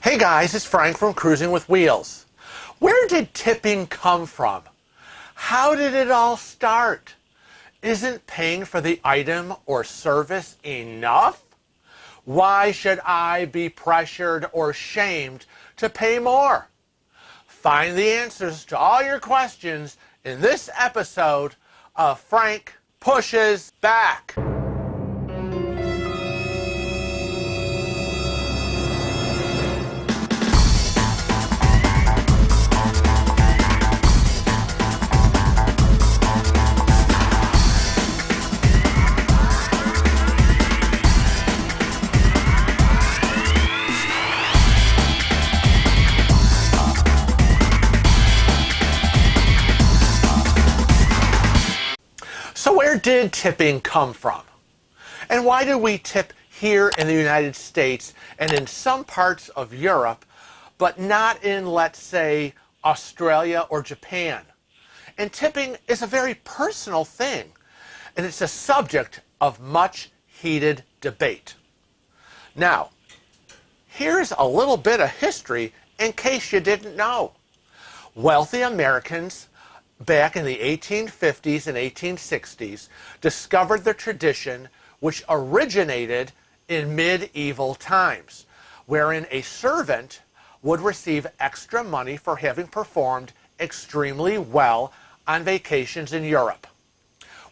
Hey guys, it's Frank from Cruising with Wheels. Where did tipping come from? How did it all start? Isn't paying for the item or service enough? Why should I be pressured or shamed to pay more? Find the answers to all your questions in this episode of Frank Pushes Back. So where did tipping come from? And why do we tip here in the United States and in some parts of Europe, but not in, let's say, Australia or Japan? And tipping is a very personal thing, and it's a subject of much heated debate. Now, here's a little bit of history in case you didn't know. Wealthy Americans back in the 1850s and 1860s discovered the tradition which originated in medieval times, wherein a servant would receive extra money for having performed extremely well on vacations in Europe.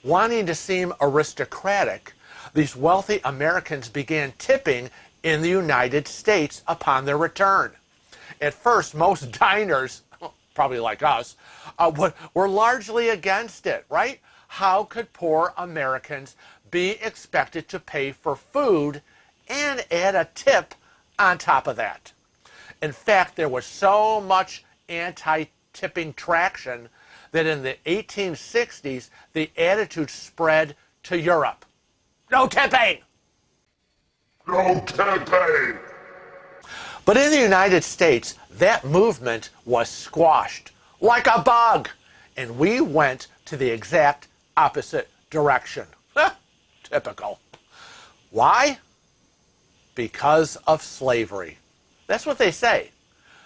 Wanting to seem aristocratic, these wealthy Americans began tipping in the United States upon their return. At first, most diners, probably like us, were largely against it, right? How could poor Americans be expected to pay for food and add a tip on top of that? In fact, there was so much anti-tipping traction that in the 1860s, the attitude spread to Europe. No tipping! No tipping! But in the United States, that movement was squashed like a bug, and we went to the exact opposite direction. Typical. Why? Because of slavery. That's what they say.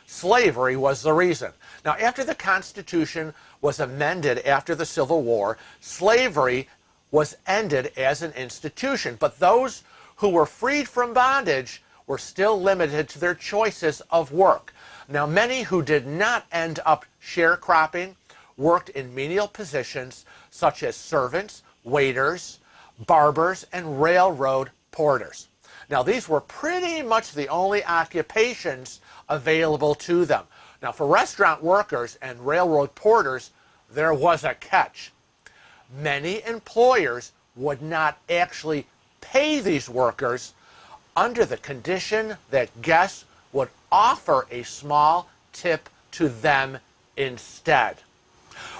Slavery was the reason. Now, after the Constitution was amended after the Civil War, slavery was ended as an institution, but those who were freed from bondage were still limited to their choices of work. Now, many who did not end up sharecropping worked in menial positions such as servants, waiters, barbers, and railroad porters. Now, these were pretty much the only occupations available to them. Now, for restaurant workers and railroad porters, there was a catch. Many employers would not actually pay these workers under the condition that guests would offer a small tip to them instead.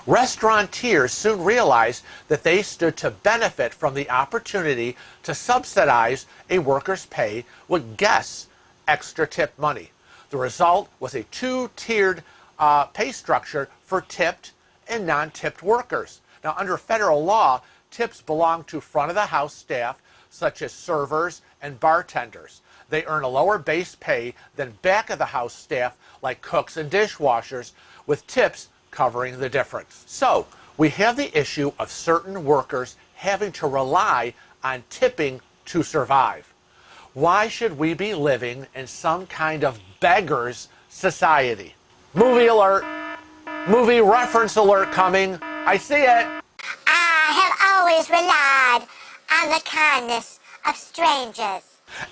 Restaurateurs soon realized that they stood to benefit from the opportunity to subsidize a worker's pay with guests' extra tip money. The result was a two-tiered pay structure for tipped and non-tipped workers. Now, under federal law, tips belong to front-of-the-house staff, such as servers and bartenders. They earn a lower base pay than back-of-the-house staff like cooks and dishwashers, with tips covering the difference. So, we have the issue of certain workers having to rely on tipping to survive. Why should we be living in some kind of beggar's society? Movie alert! Movie reference alert coming. I see it! I have always relied on the kindness of strangers.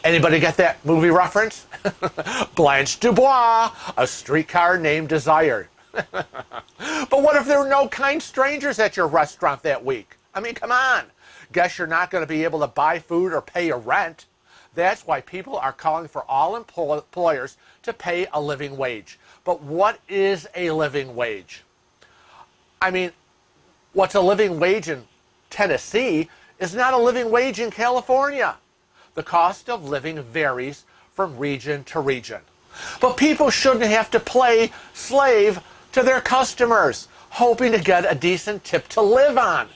Anybody get that movie reference? Blanche Dubois, A Streetcar Named Desire. But what if there were no kind strangers at your restaurant that week? I mean, come on. Guess you're not going to be able to buy food or pay your rent. That's why people are calling for all employers to pay a living wage. But what is a living wage? I mean, what's a living wage in Tennessee is not a living wage in California. The cost of living varies from region to region. But people shouldn't have to play slave to their customers, hoping to get a decent tip to live on.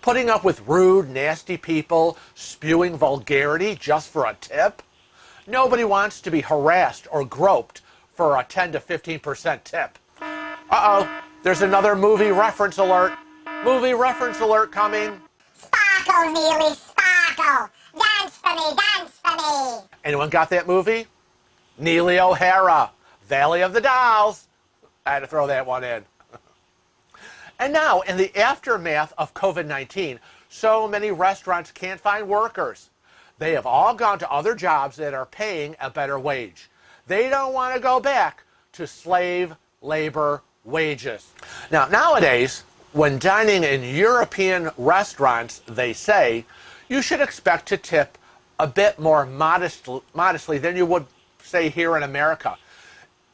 Putting up with rude, nasty people spewing vulgarity just for a tip? Nobody wants to be harassed or groped for a 10 to 15% tip. Uh-oh, there's another movie reference alert. Movie reference alert coming. Sparkle, Neely, sparkle. Dance for me, dance for me. Anyone got that movie? Neely O'Hara, Valley of the Dolls. I had to throw that one in. And now, in the aftermath of COVID-19, so many restaurants can't find workers. They have all gone to other jobs that are paying a better wage. They don't want to go back to slave labor wages. Now, nowadays, when dining in European restaurants, they say you should expect to tip a bit more modestly than you would, say, here in America.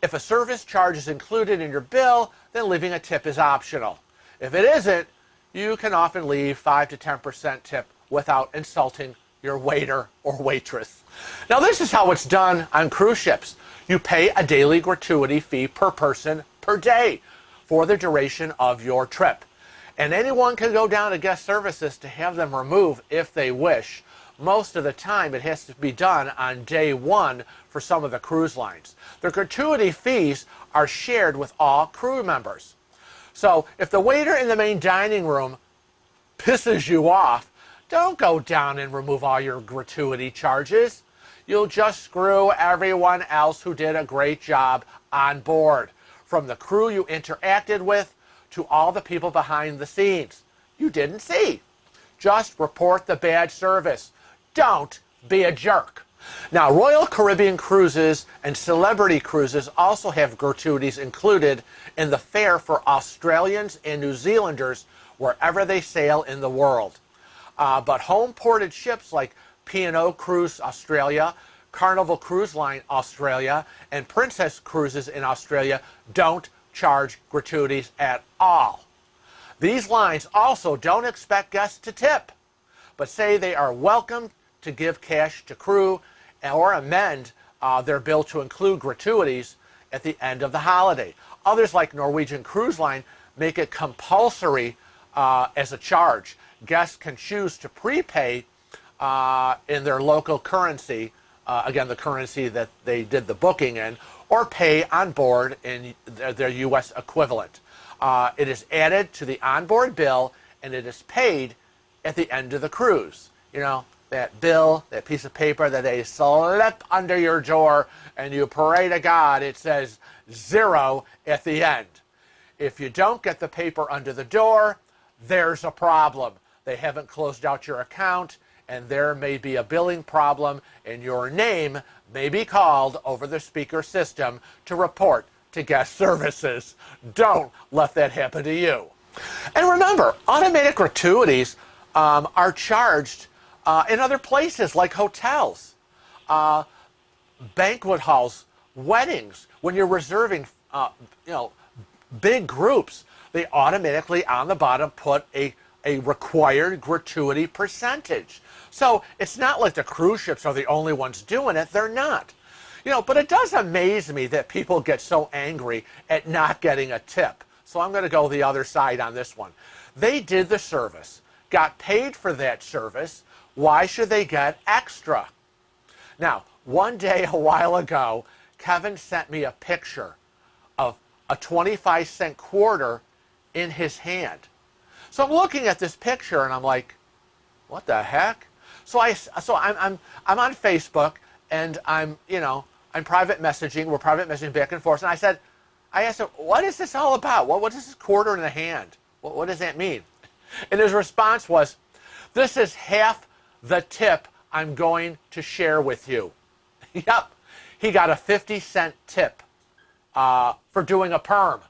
If a service charge is included in your bill, then leaving a tip is optional. If it isn't, you can often leave 5 to 10% tip without insulting your waiter or waitress. Now, this is how it's done on cruise ships. You pay a daily gratuity fee per person per day for the duration of your trip. And anyone can go down to guest services to have them removed if they wish. Most of the time, it has to be done on day one for some of the cruise lines. The gratuity fees are shared with all crew members. So if the waiter in the main dining room pisses you off, don't go down and remove all your gratuity charges. You'll just screw everyone else who did a great job on board, from the crew you interacted with to all the people behind the scenes you didn't see. Just report the bad service. Don't be a jerk. Now, Royal Caribbean Cruises and Celebrity Cruises also have gratuities included in the fare for Australians and New Zealanders wherever they sail in the world. But home-ported ships like P&O Cruise Australia, Carnival Cruise Line Australia, and Princess Cruises in Australia don't charge gratuities at all. These lines also don't expect guests to tip, but say they are welcome to give cash to crew or amend their bill to include gratuities at the end of the holiday. Others, like Norwegian Cruise Line, make it compulsory as a charge. Guests can choose to prepay in their local currency, again, the currency that they did the booking in, or pay on board in their U.S. equivalent. It is added to the onboard bill, and it is paid at the end of the cruise. You know, that bill, that piece of paper that they slip under your door, and you pray to God it says 0 at the end. If you don't get the paper under the door, there's a problem. They haven't closed out your account, and there may be a billing problem, and your name may be called over the speaker system to report to guest services. Don't let that happen to you. And remember, automatic gratuities are charged in other places like hotels, banquet halls, weddings. When you're reserving, big groups, they automatically on the bottom put a required gratuity percentage. So it's not like the cruise ships are the only ones doing it. They're not. But it does amaze me that people get so angry at not getting a tip. So I'm going to go the other side on this one. They did the service, got paid for that service. Why should they get extra? Now, one day a while ago, Kevin sent me a picture of a 25-cent quarter in his hand. So I'm looking at this picture and I'm like, what the heck? So I'm on Facebook and I'm private messaging. We're private messaging back and forth. And I asked him, what is this all about? What is this quarter in the hand? What does that mean? And his response was, this is half the tip I'm going to share with you. Yep. He got a 50-cent tip for doing a perm.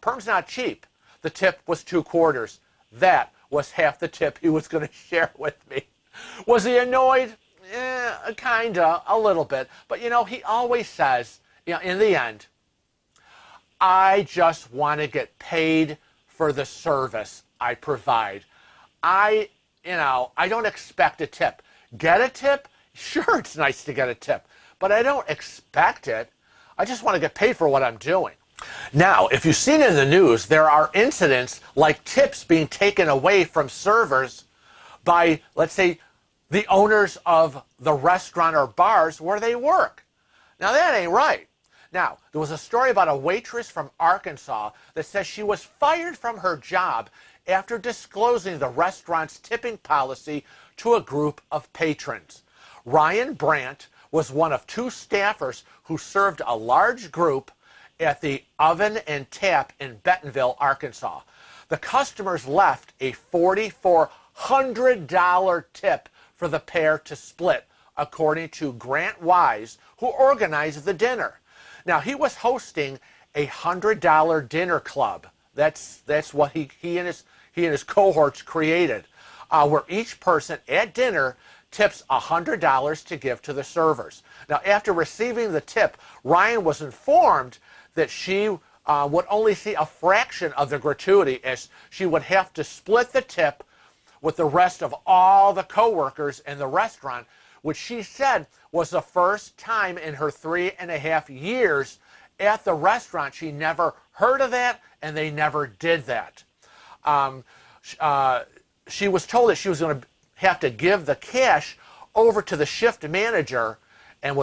Perm's not cheap. The tip was 2 quarters. That was half the tip he was going to share with me. Was he annoyed? Kinda, a little bit. But he always says, in the end, I just want to get paid for the service I provide. I don't expect a tip. Get a tip? Sure, it's nice to get a tip, but I don't expect it. I just want to get paid for what I'm doing. Now, if you've seen in the news, there are incidents like tips being taken away from servers by, let's say, the owners of the restaurant or bars where they work. Now that ain't right. Now, there was a story about a waitress from Arkansas that says she was fired from her job after disclosing the restaurant's tipping policy to a group of patrons. Ryan Brandt was one of 2 staffers who served a large group at the Oven and Tap in Bentonville, Arkansas. The customers left a $4,400 tip for the pair to split, according to Grant Wise, who organized the dinner. Now, he was hosting a $100 dinner club. That's what he and his cohorts created, where each person at dinner tips $100 to give to the servers. Now, after receiving the tip, Ryan was informed that she would only see a fraction of the gratuity, as she would have to split the tip with the rest of all the coworkers in the restaurant, which she said was the first time in her 3.5 years at the restaurant. She never heard of that, and they never did that. She was told that she was going to have to give the cash over to the shift manager, and she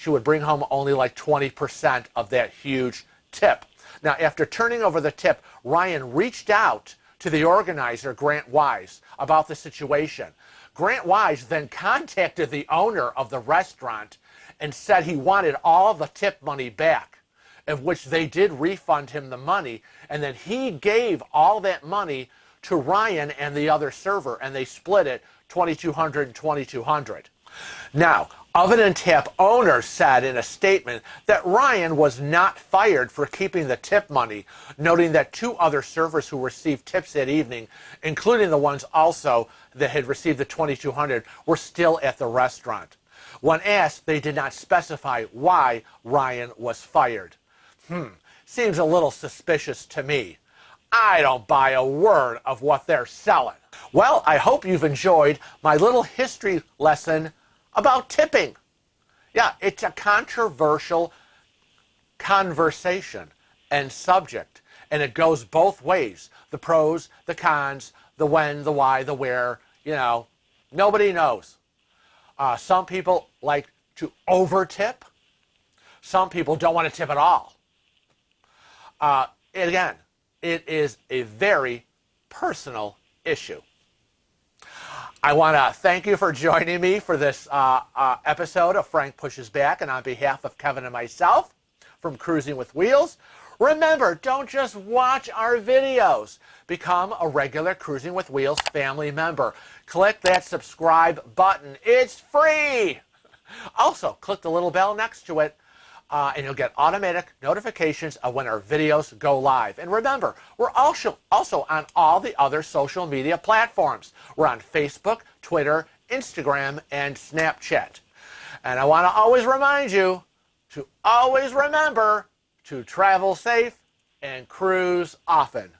would bring home only like 20% of that huge tip. Now, after turning over the tip, Ryan reached out to the organizer, Grant Wise, about the situation. Grant Wise then contacted the owner of the restaurant and said he wanted all the tip money back, of which they did refund him the money, and then he gave all that money to Ryan and the other server, and they split it $2,200 and $2,200. Now, Oven and Tap owner said in a statement that Ryan was not fired for keeping the tip money, noting that 2 other servers who received tips that evening, including the ones also that had received the $2,200, were still at the restaurant. When asked, they did not specify why Ryan was fired. Seems a little suspicious to me. I don't buy a word of what they're selling. Well, I hope you've enjoyed my little history lesson about tipping. Yeah, it's a controversial conversation and subject, and it goes both ways. The pros, the cons, the when, the why, the where, nobody knows. Some people like to over-tip. Some people don't want to tip at all. Again, it is a very personal issue. I want to thank you for joining me for this episode of Frank Pushes Back, and on behalf of Kevin and myself from Cruising with Wheels, remember, don't just watch our videos. Become a regular Cruising with Wheels family member. Click that subscribe button. It's free. Also, click the little bell next to it, and you'll get automatic notifications of when our videos go live. And remember, we're also on all the other social media platforms. We're on Facebook, Twitter, Instagram, and Snapchat. And I want to always remind you to always remember to travel safe and cruise often.